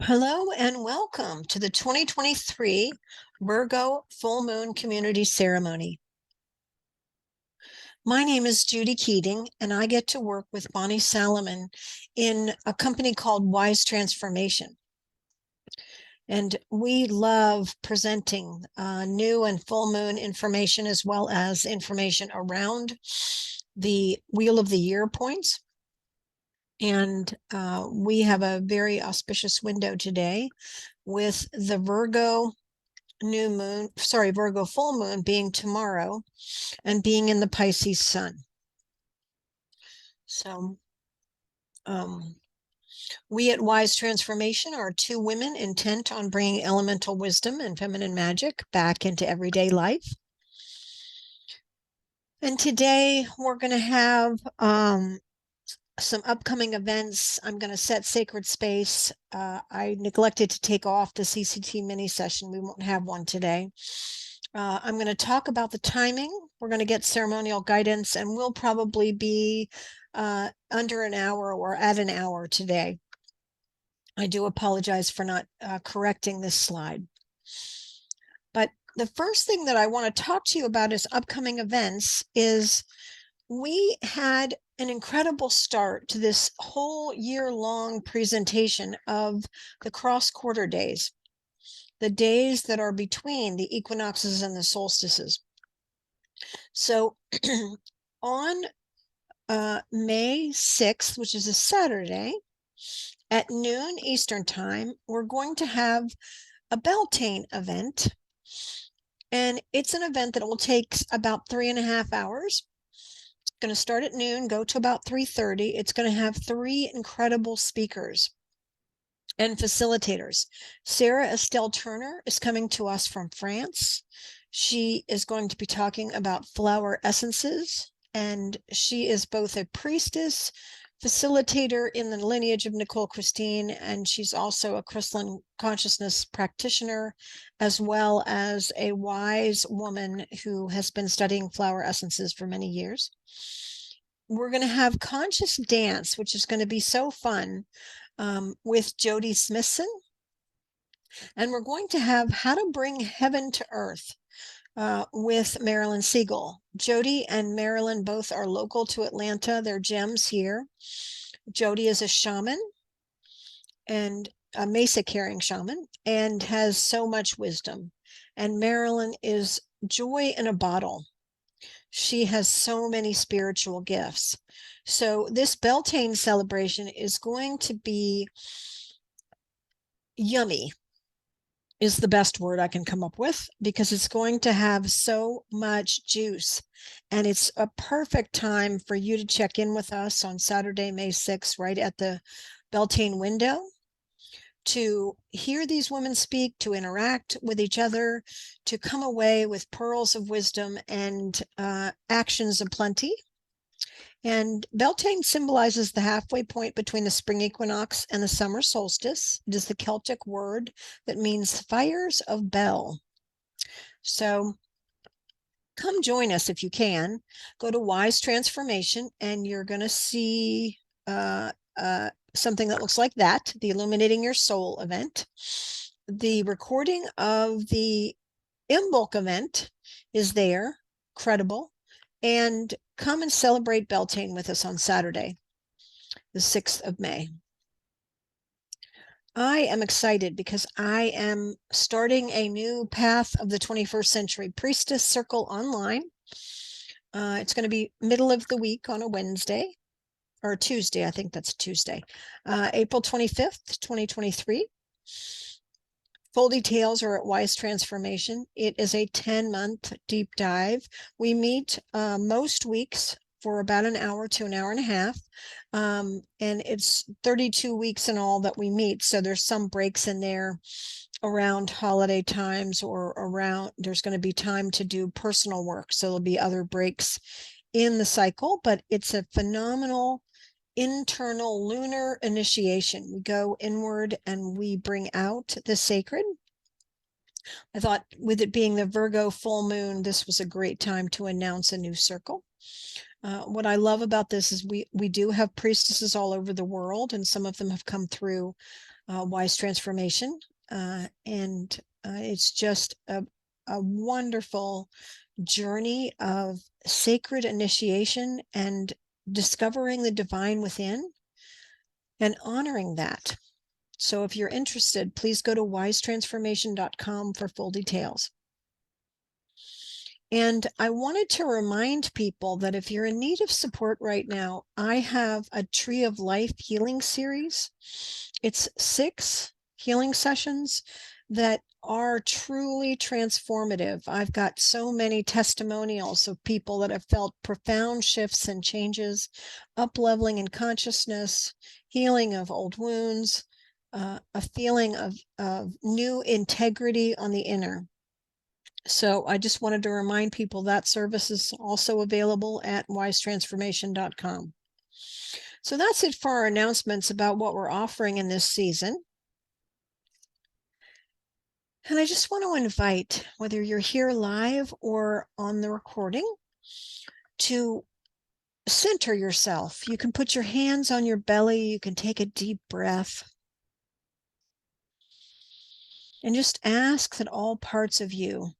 Hello and welcome to the 2023 Virgo Full Moon Community Ceremony. My name is Judy Keating, and I get to work with Bonnie Salomon in a company called Wise Transformation. And we love presenting new and full moon information as well as information around the Wheel of the Year points. And we have a very auspicious window today with the Virgo full moon being tomorrow and being in the Pisces sun. So we at Wise Transformation are two women intent on bringing elemental wisdom and feminine magic back into everyday life. And today we're going to have some upcoming events. I'm going to set sacred space. I neglected to take off the CCT mini session. We won't have one today. I'm going to talk about the timing. We're going to get ceremonial guidance, and we'll probably be under an hour or at an hour today. I do apologize for not correcting this slide. But the first thing that I want to talk to you about is upcoming events. We had an incredible start to this whole year-long presentation of the cross-quarter days, the days that are between the equinoxes and the solstices. So on May 6th, which is a Saturday, at noon Eastern time, we're going to have a Beltane event. And it's an event that will take about 3.5 hours. It's going to start at noon, go to about 3:30. It's going to have 3 incredible speakers and facilitators. Sarah Estelle Turner is coming to us from France. She is going to be talking about flower essences, and she is both a priestess, facilitator in the lineage of Nicole Christine, and she's also a crystalline consciousness practitioner, as well as a wise woman who has been studying flower essences for many years. We're going to have conscious dance, which is going to be so fun, with Jody Smithson. And we're going to have How to Bring Heaven to Earth with Marilyn Siegel. Jody and Marilyn both are local to Atlanta. They're gems here. Jody is a shaman and a mesa carrying shaman and has so much wisdom. And Marilyn is joy in a bottle. She has so many spiritual gifts. So this Beltane celebration is going to be yummy, is the best word I can come up with, because it's going to have so much juice. And it's a perfect time for you to check in with us on Saturday, May 6th, right at the Beltane window, to hear these women speak, to interact with each other, to come away with pearls of wisdom and actions aplenty. And Beltane symbolizes the halfway point between the spring equinox and the summer solstice. It is the Celtic word that means fires of Bel. So come join us if you can. Go to Wise Transformation and you're going to see something that looks like that, the Illuminating Your Soul event. The recording of the Imbolc event is there, credible. And come and celebrate Beltane with us on Saturday, the 6th of May. I am excited because I am starting a new Path of the 21st Century Priestess Circle online. It's going to be middle of the week on a Wednesday or Tuesday. I think that's Tuesday, April 25th, 2023. Full details are at Wise Transformation. It is a 10-month deep dive. We meet most weeks for about an hour to an hour and a half. And it's 32 weeks in all that we meet. So there's some breaks in there around holiday times, or around, there's going to be time to do personal work. So there'll be other breaks in the cycle, but it's a phenomenal internal lunar initiation. We go inward and we bring out the sacred. I thought, with it being the Virgo full moon, this was a great time to announce a new circle. What I love about this is we do have priestesses all over the world, and some of them have come through Wise Transformation. And it's just a wonderful journey of sacred initiation and discovering the divine within and honoring that. So if you're interested, please go to wisetransformation.com for full details. And I wanted to remind people that if you're in need of support right now, I have a Tree of Life healing series. It's 6 healing sessions that are truly transformative. I've got so many testimonials of people that have felt profound shifts and changes, up-leveling in consciousness, healing of old wounds, a feeling of new integrity on the inner. So I just wanted to remind people that service is also available at wisetransformation.com. So that's it for our announcements about what we're offering in this season. And I just want to invite, whether you're here live or on the recording, to center yourself. You can put your hands on your belly. You can take a deep breath. And just ask that all parts of you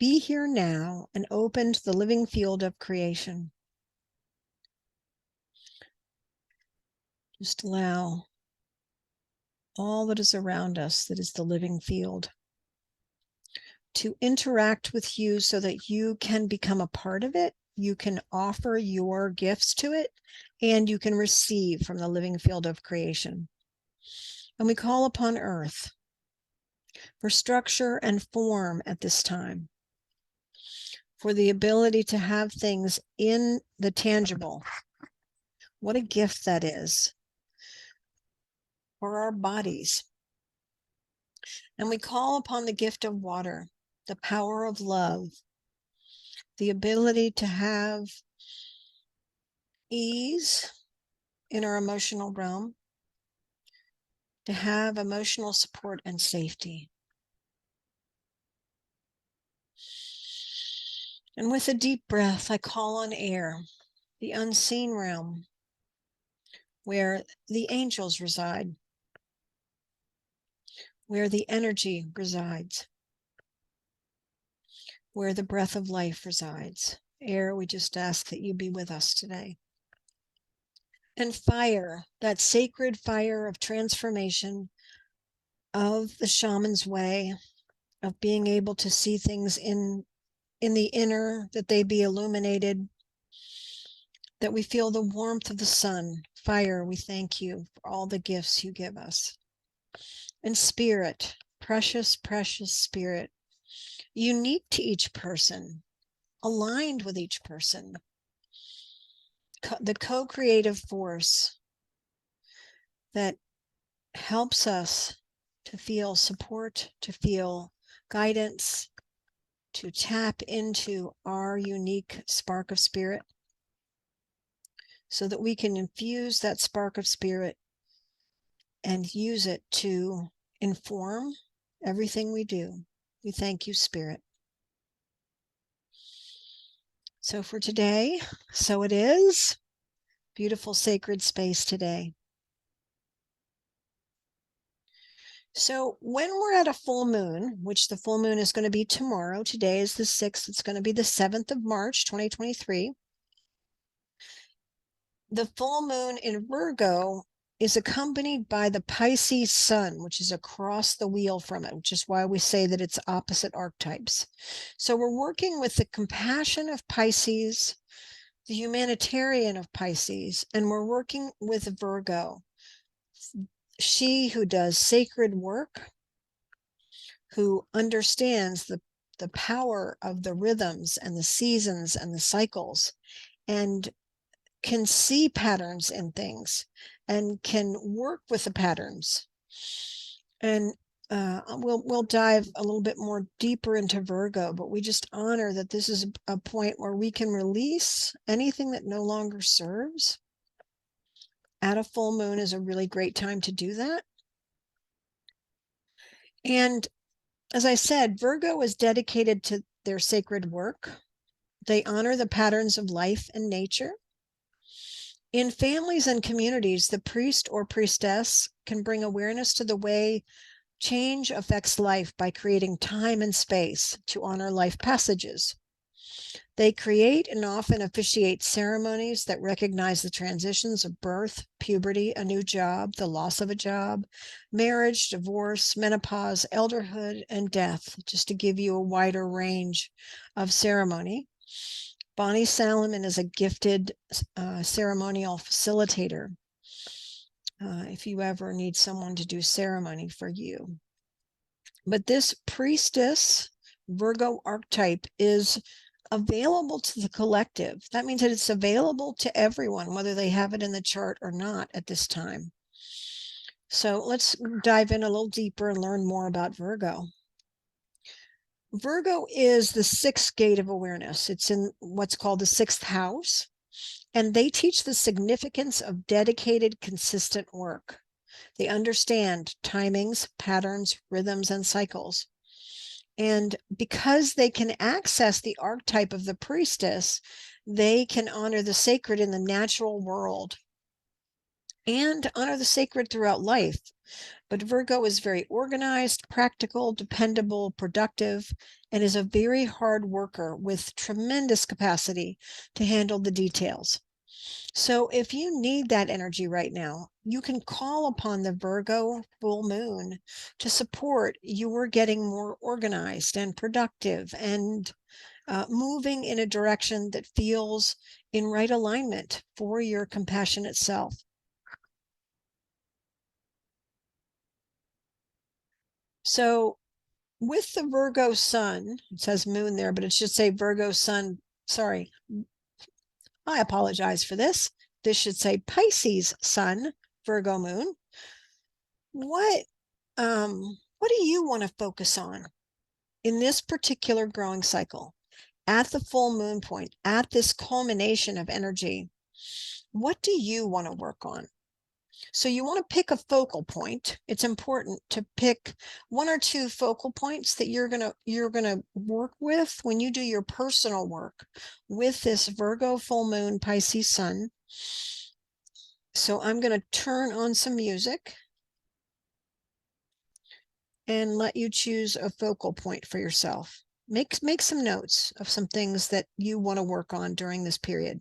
be here now and open to the living field of creation. Just allow all that is around us, that is the living field, to interact with you so that you can become a part of it. You can offer your gifts to it, and you can receive from the living field of creation. And we call upon Earth for structure and form at this time, for the ability to have things in the tangible. What a gift that is for our bodies. And we call upon the gift of water, the power of love, the ability to have ease in our emotional realm, to have emotional support and safety. And with a deep breath, I call on air, the unseen realm, where the angels reside, where the energy resides, where the breath of life resides. Air, we just ask that you be with us today. And fire, that sacred fire of transformation, of the shaman's way, of being able to see things in the inner, that they be illuminated, that we feel the warmth of the sun. Fire, we thank you for all the gifts you give us. And spirit, precious, precious spirit, unique to each person, aligned with each person, the co-creative force that helps us to feel support, to feel guidance, to tap into our unique spark of spirit, so that we can infuse that spark of spirit and use it to inform everything we do. We thank you, Spirit. So for today, so it is. Beautiful sacred space today. So when we're at a full moon, which the full moon is going to be tomorrow, today is the 6th, it's going to be the 7th of March, 2023. The full moon in Virgo is accompanied by the Pisces sun, which is across the wheel from it, which is why we say that it's opposite archetypes. So we're working with the compassion of Pisces, the humanitarian of Pisces, and we're working with Virgo, she who does sacred work, who understands the power of the rhythms and the seasons and the cycles, and can see patterns in things and can work with the patterns. And we'll dive a little bit more deeper into Virgo, but we just honor that this is a point where we can release anything that no longer serves. At a full moon is a really great time to do that. And as I said, Virgo is dedicated to their sacred work. They honor the patterns of life and nature. In families and communities, the priest or priestess can bring awareness to the way change affects life by creating time and space to honor life passages. They create and often officiate ceremonies that recognize the transitions of birth, puberty, a new job, the loss of a job, marriage, divorce, menopause, elderhood, and death, just to give you a wider range of ceremony. Bonnie Salomon is a gifted ceremonial facilitator. If you ever need someone to do ceremony for you. But this priestess Virgo archetype is available to the collective. That means that it's available to everyone, whether they have it in the chart or not at this time. So let's dive in a little deeper and learn more about Virgo. Virgo is the sixth gate of awareness. It's in what's called the sixth house, and they teach the significance of dedicated, consistent work. They understand timings, patterns, rhythms, and cycles. And because they can access the archetype of the priestess, they can honor the sacred in the natural world and honor the sacred throughout life. But Virgo is very organized, practical, dependable, productive, and is a very hard worker with tremendous capacity to handle the details. So if you need that energy right now, you can call upon the Virgo full moon to support your getting more organized and productive and moving in a direction that feels in right alignment for your compassionate self. So with the Virgo sun, it says moon there, but it should say Virgo sun. Sorry, I apologize for this. This should say Pisces sun, Virgo moon. What what do you want to focus on in this particular growing cycle at the full moon point, at this culmination of energy? What do you want to work on? So you want to pick a focal point. It's important to pick one or two focal points that you're going to work with when you do your personal work with this Virgo full moon Pisces sun. So I'm going to turn on some music and let you choose a focal point for yourself. Make some notes of some things that you want to work on during this period.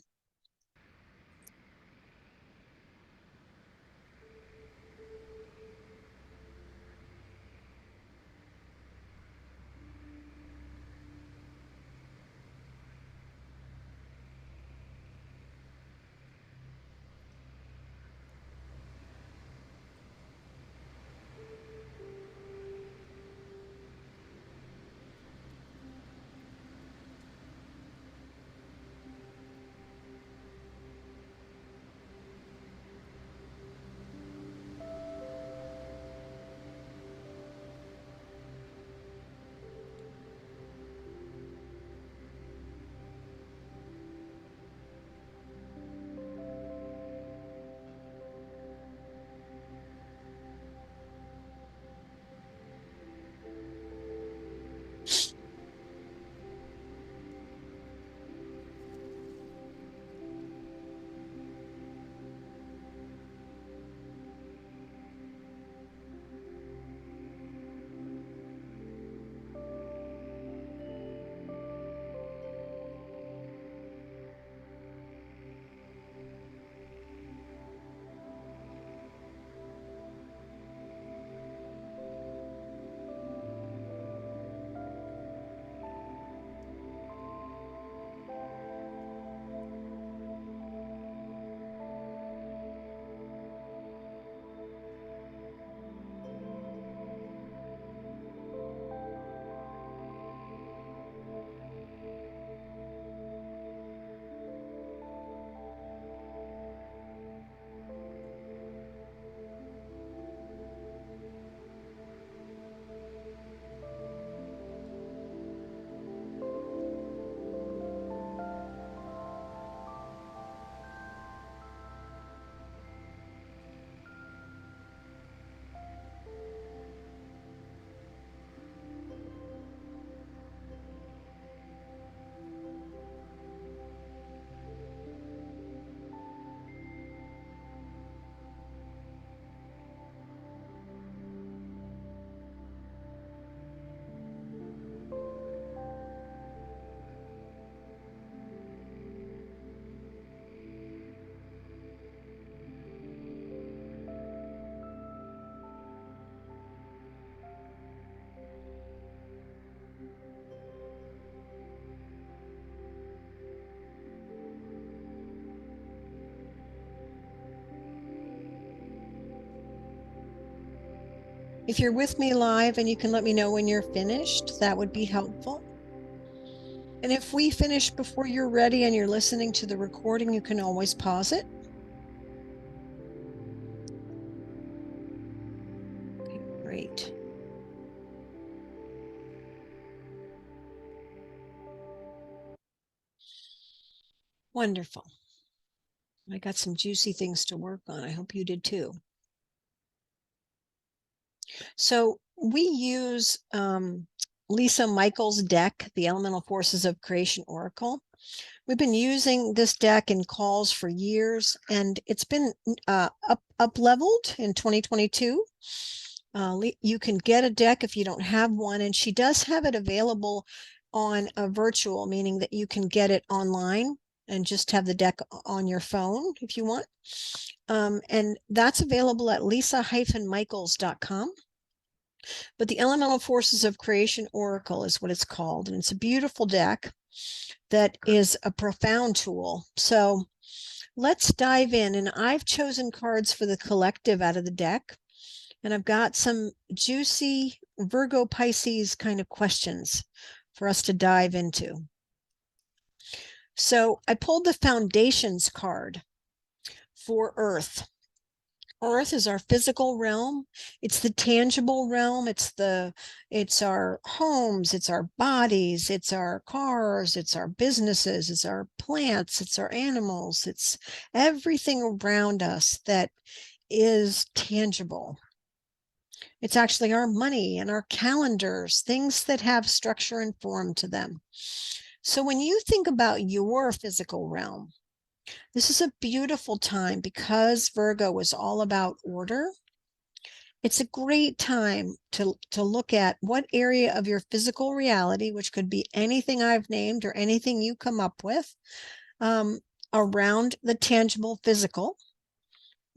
If you're with me live and you can let me know when you're finished, that would be helpful. And if we finish before you're ready and you're listening to the recording, you can always pause it. Okay, great. Wonderful. I got some juicy things to work on. I hope you did too. So we use Lisa Michaels' deck, the Elemental Forces of Creation Oracle. We've been using this deck in calls for years, and it's been up leveled in 2022. You can get a deck if you don't have one, and she does have it available on a virtual, meaning that you can get it online and just have the deck on your phone if you want. And that's available at lisa-michaels.com. But the Elemental Forces of Creation Oracle is what it's called, and it's a beautiful deck that is a profound tool. So let's dive in, and I've chosen cards for the collective out of the deck, and I've got some juicy Virgo Pisces kind of questions for us to dive into. So I pulled the Foundations card for Earth. Earth is our physical realm. It's the tangible realm. It's our homes, it's our bodies, it's our cars, it's our businesses, it's our plants, it's our animals, it's everything around us that is tangible. It's actually our money and our calendars, things that have structure and form to them. So when you think about your physical realm, this is a beautiful time because Virgo is all about order. It's a great time to look at what area of your physical reality, which could be anything I've named or anything you come up with, around the tangible physical,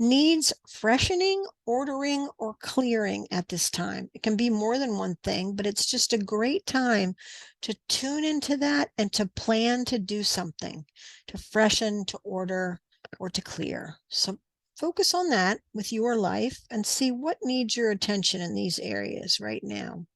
needs freshening, ordering, or clearing at this time. It can be more than one thing, but it's just a great time to tune into that and to plan to do something, to freshen, to order, or to clear. So focus on that with your life and see what needs your attention in these areas right now.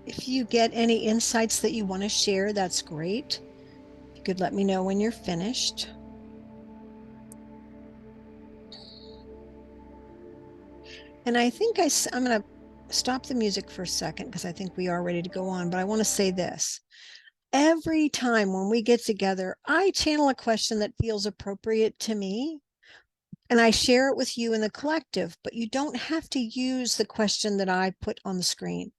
If you get any insights that you want to share, that's great. You could let me know when you're finished. And I think I'm going to stop the music for a second because I think we are ready to go on. But I want to say this. Every time when we get together, I channel a question that feels appropriate to me and I share it with you in the collective, but you don't have to use the question that I put on the screen.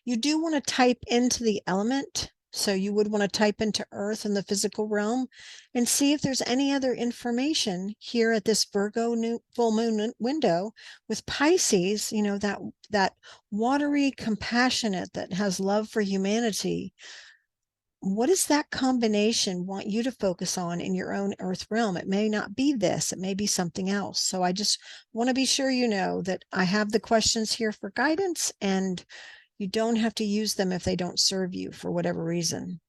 You do want to type into the element So you would want to type into Earth in the physical realm and see if there's any other information here at this Virgo full moon window with Pisces, that watery, compassionate, that has love for humanity. What does that combination want you to focus on in your own Earth realm? It may not be this, it may be something else. So I just want to be sure you know that I have the questions here for guidance, and you don't have to use them if they don't serve you for whatever reason.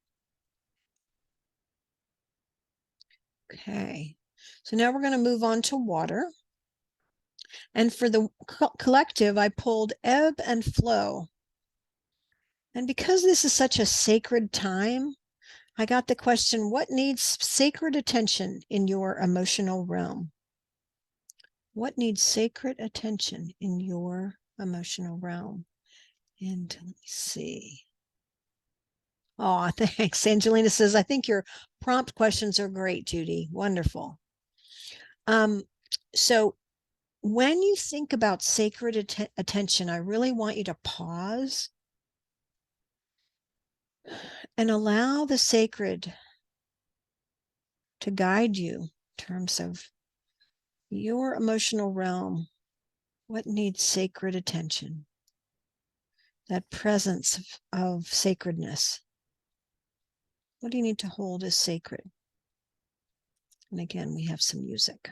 Okay, so now we're going to move on to water. And for the collective, I pulled ebb and flow. And because this is such a sacred time, I got the question, what needs sacred attention in your emotional realm? What needs sacred attention in your emotional realm? And let me see. Oh, thanks. Angelina says, I think your prompt questions are great, Judy. Wonderful. So when you think about sacred attention, I really want you to pause and allow the sacred to guide you in terms of your emotional realm. What needs sacred attention? That presence of sacredness. What do you need to hold as sacred? And again, we have some music.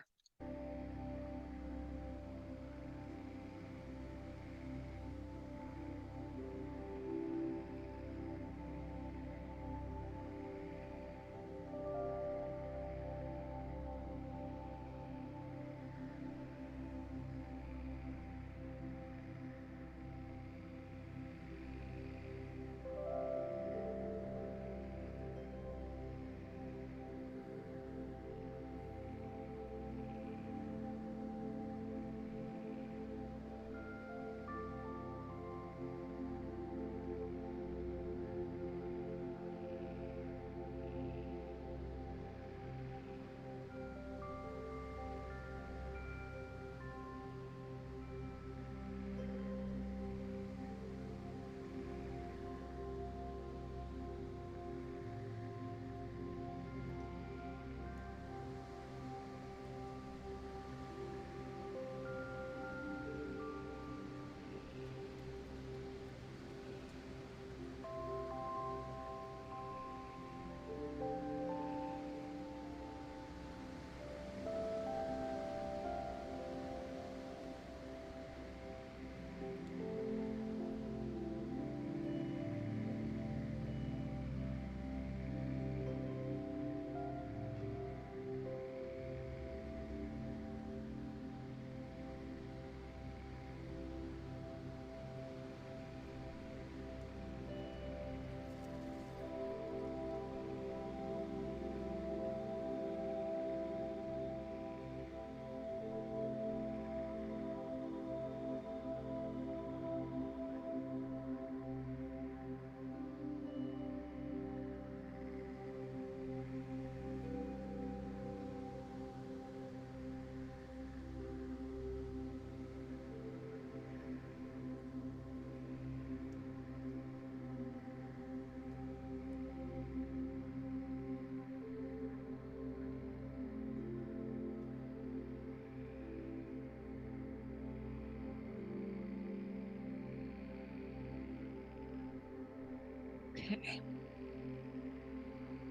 Okay.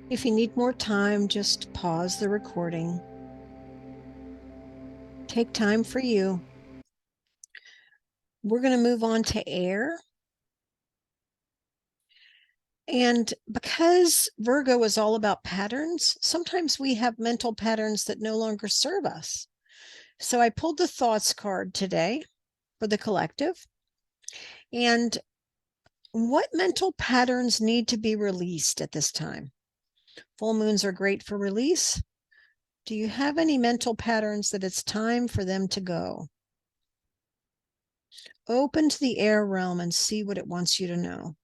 If you need more time, just pause the recording. Take time for you. We're going to move on to air. And because Virgo is all about patterns, sometimes we have mental patterns that no longer serve us. So I pulled the thoughts card today for the collective. And what mental patterns need to be released at this time? Full moons are great for release. Do you have any mental patterns that it's time for them to go? Open to the air realm and see what it wants you to know.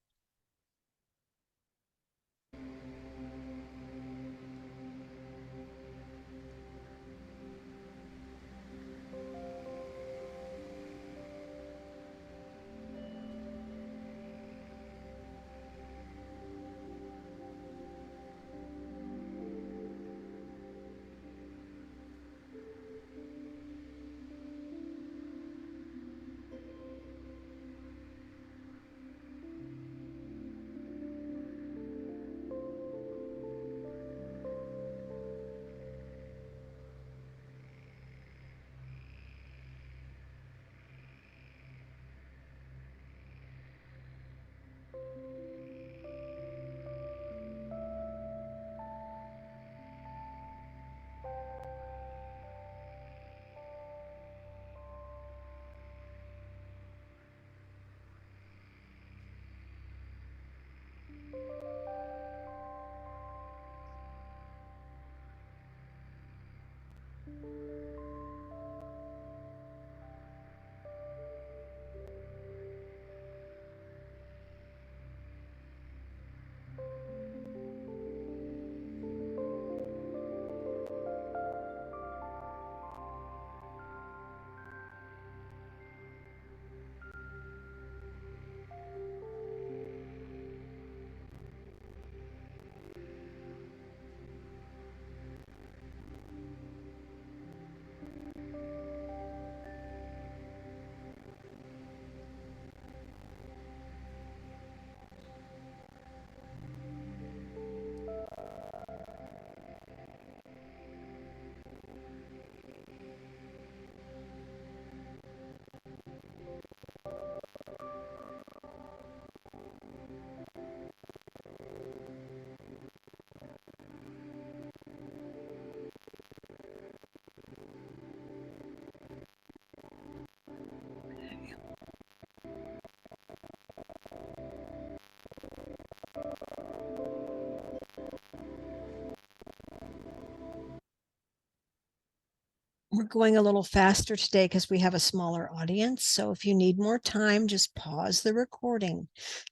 We're going a little faster today because we have a smaller audience. So if you need more time, just pause the recording.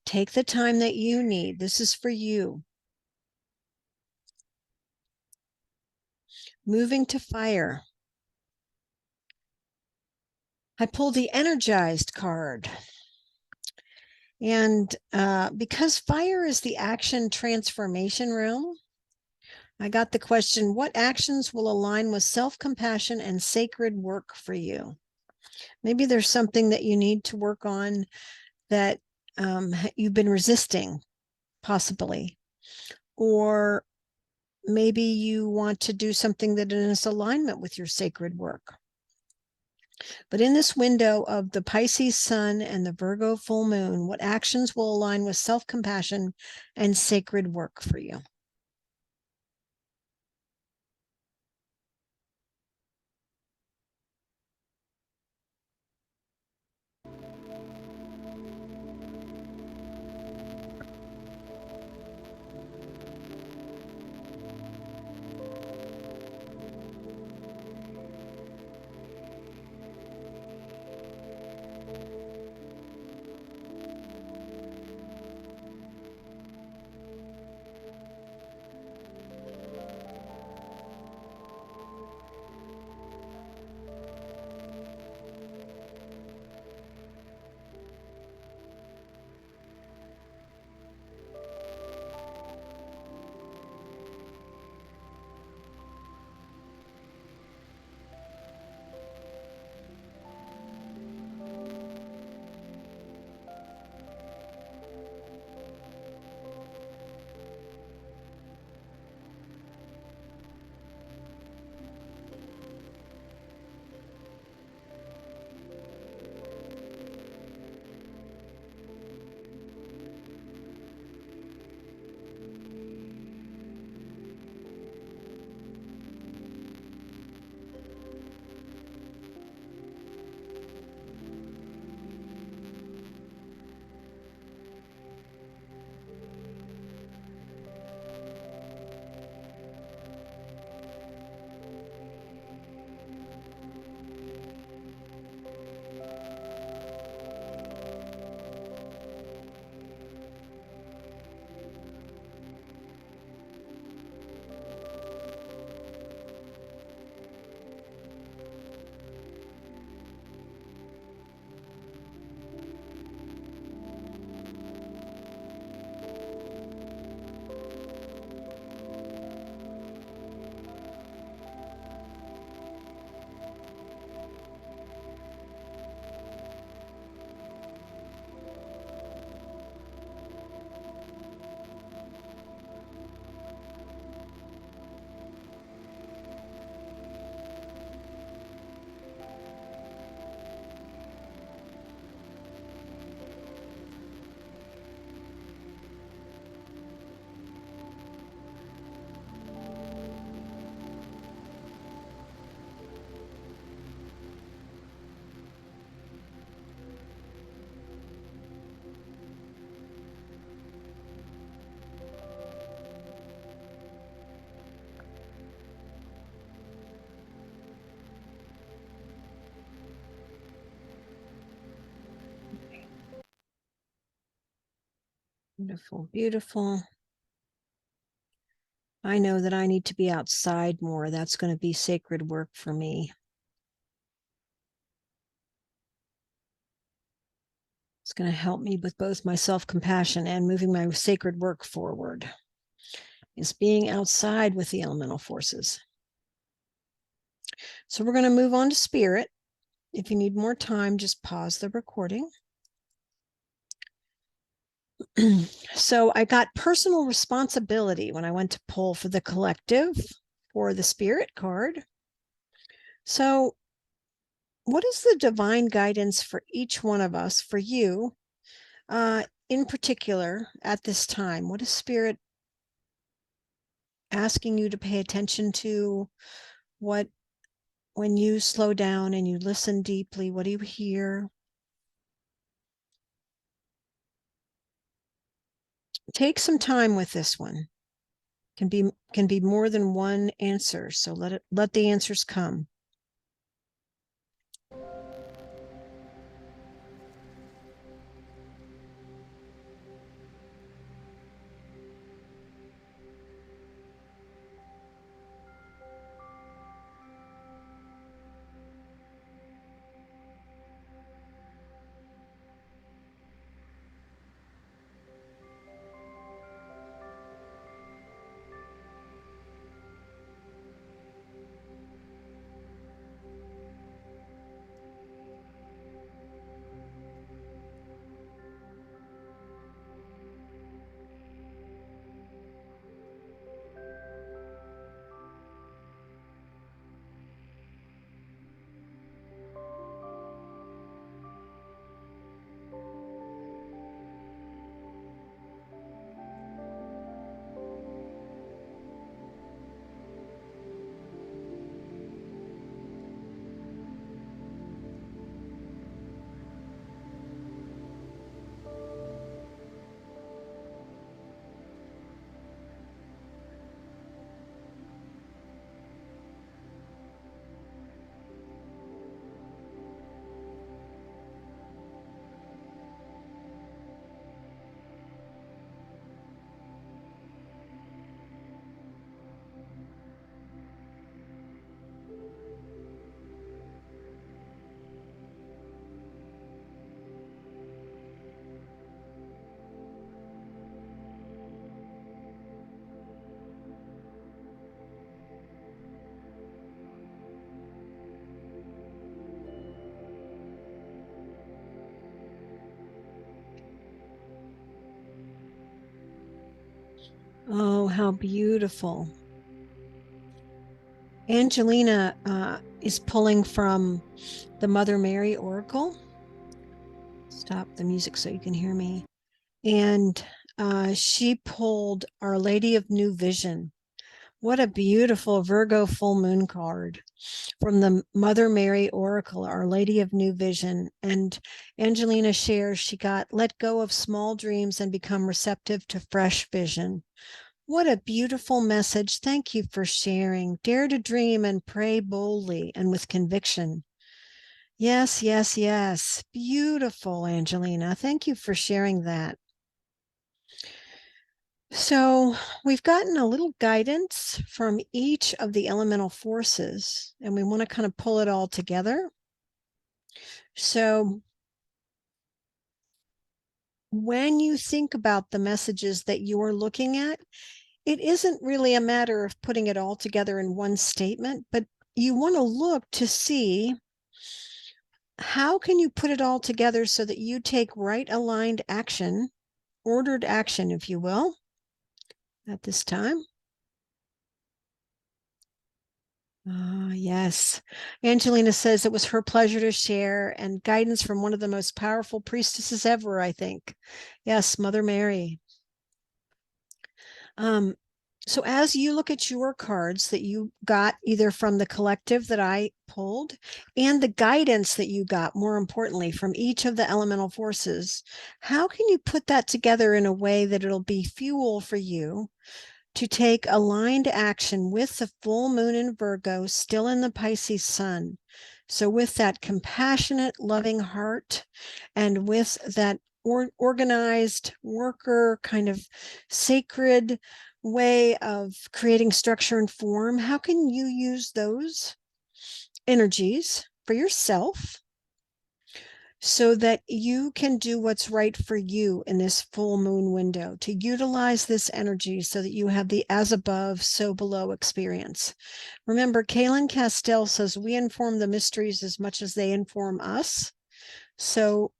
Take the time that you need. This is for you. Moving to fire. I pulled the energized card. And because fire is the action transformation realm, I got the question, what actions will align with self-compassion and sacred work for you? Maybe there's something that you need to work on that you've been resisting, possibly. Or maybe you want to do something that is in alignment with your sacred work. But in this window of the Pisces sun and the Virgo full moon, what actions will align with self-compassion and sacred work for you? Beautiful, beautiful. I know that I need to be outside more. That's going to be sacred work for me. It's going to help me with both my self-compassion and moving my sacred work forward. Is being outside with the elemental forces. So we're going to move on to spirit. If you need more time, just pause the recording. So I got personal responsibility when I went to pull for the collective for the spirit card. So what is the divine guidance for each one of us, for you, in particular at this time? What is spirit asking you to pay attention to? What, when you slow down and you listen deeply, what do you hear? Take some time with this one. Can be more than one answer, so let the answers come. Oh, how beautiful. Angelina is pulling from the Mother Mary Oracle. Stop the music so you can hear me. And she pulled Our Lady of New Vision. What a beautiful Virgo full moon card from the Mother Mary Oracle, Our Lady of New Vision. And Angelina shares she got let go of small dreams and become receptive to fresh vision. What a beautiful message. Thank you for sharing. Dare to dream and pray boldly and with conviction. Yes, yes, yes. Beautiful, Angelina. Thank you for sharing that. So, we've gotten a little guidance from each of the elemental forces, and we want to kind of pull it all together. So, when you think about the messages that you're looking at, it isn't really a matter of putting it all together in one statement, but you want to look to see how can you put it all together so that you take right aligned action, ordered action, if you will, at this time. Yes. Angelina says it was her pleasure to share and guidance from one of the most powerful priestesses ever, I think. Yes, Mother Mary. Um, so as you look at your cards that you got either from the collective that I pulled and the guidance that you got, more importantly, from each of the elemental forces, how can you put that together in a way that it'll be fuel for you to take aligned action with the full moon in Virgo, still in the Pisces sun? So, with that compassionate, loving heart, and with that organized worker kind of sacred way of creating structure and form, how can you use those energies for yourself so that you can do what's right for you in this full moon window, to utilize this energy so that you have the as above, so below experience? Remember, Kaylin Castell says we inform the mysteries as much as they inform us. So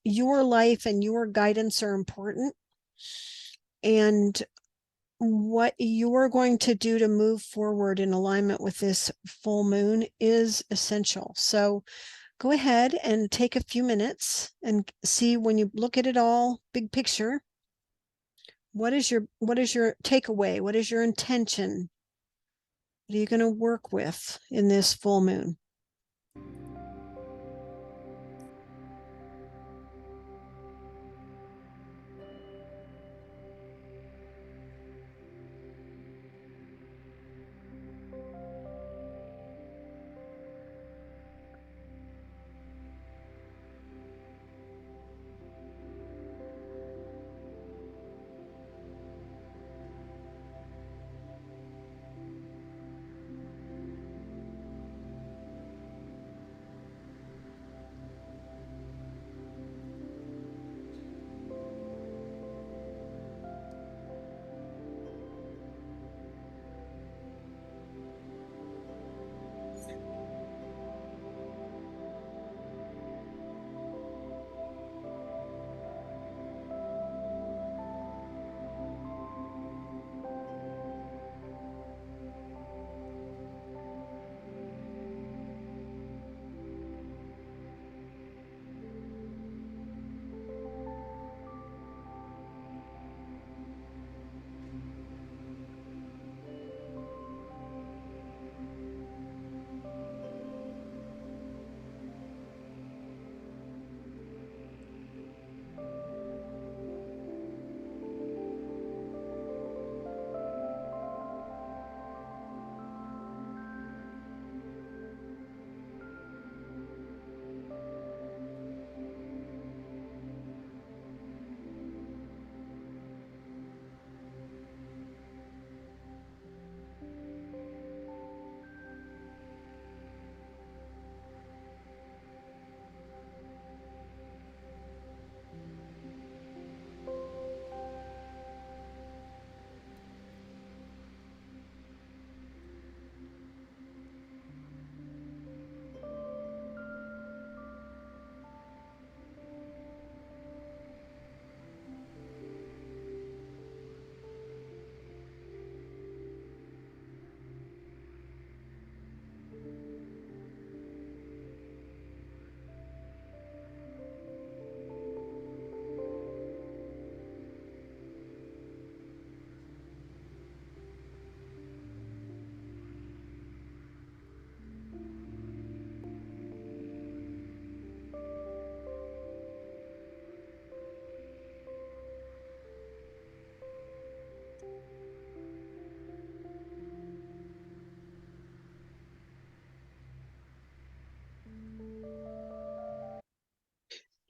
your life and your guidance are important. And what you're going to do to move forward in alignment with this full moon is essential. So go ahead and take a few minutes and see, when you look at it all, big picture, what is your takeaway? What is your intention? What are you going to work with in this full moon?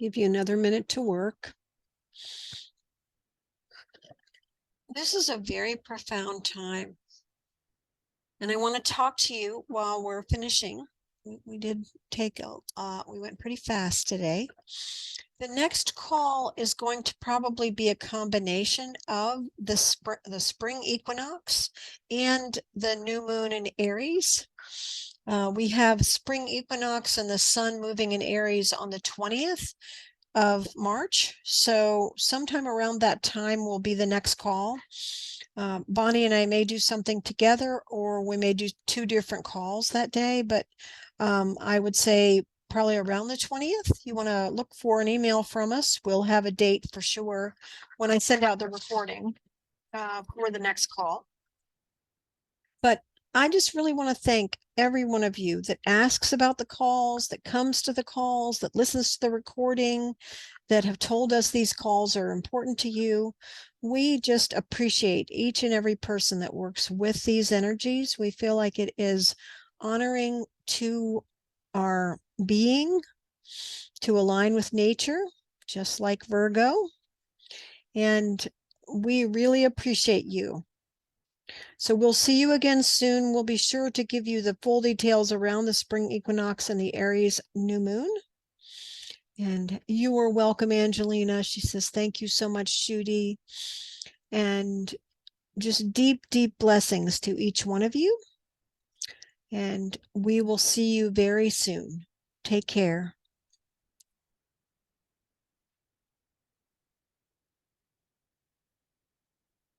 Give you another minute to work. This is a very profound time. And I want to talk to you while we're finishing. We did take we went pretty fast today. The next call is going to probably be a combination of the spring equinox and the new moon in Aries. We have spring equinox and the sun moving in Aries on the 20th of March. So sometime around that time will be the next call. Bonnie and I may do something together, or we may do two different calls that day, but I would say probably around the 20th. You want to look for an email from us. We'll have a date for sure when I send out the recording for the next call. But I just really want to thank every one of you that asks about the calls, that comes to the calls, that listens to the recording, that have told us these calls are important to you. We just appreciate each and every person that works with these energies. We feel like it is honoring to our being, to align with nature, just like Virgo. And we really appreciate you. So we'll see you again soon. We'll be sure to give you the full details around the spring equinox and the Aries new moon. And you are welcome, Angelina. She says, thank you so much, Judy. And just deep, deep blessings to each one of you. And we will see you very soon. Take care.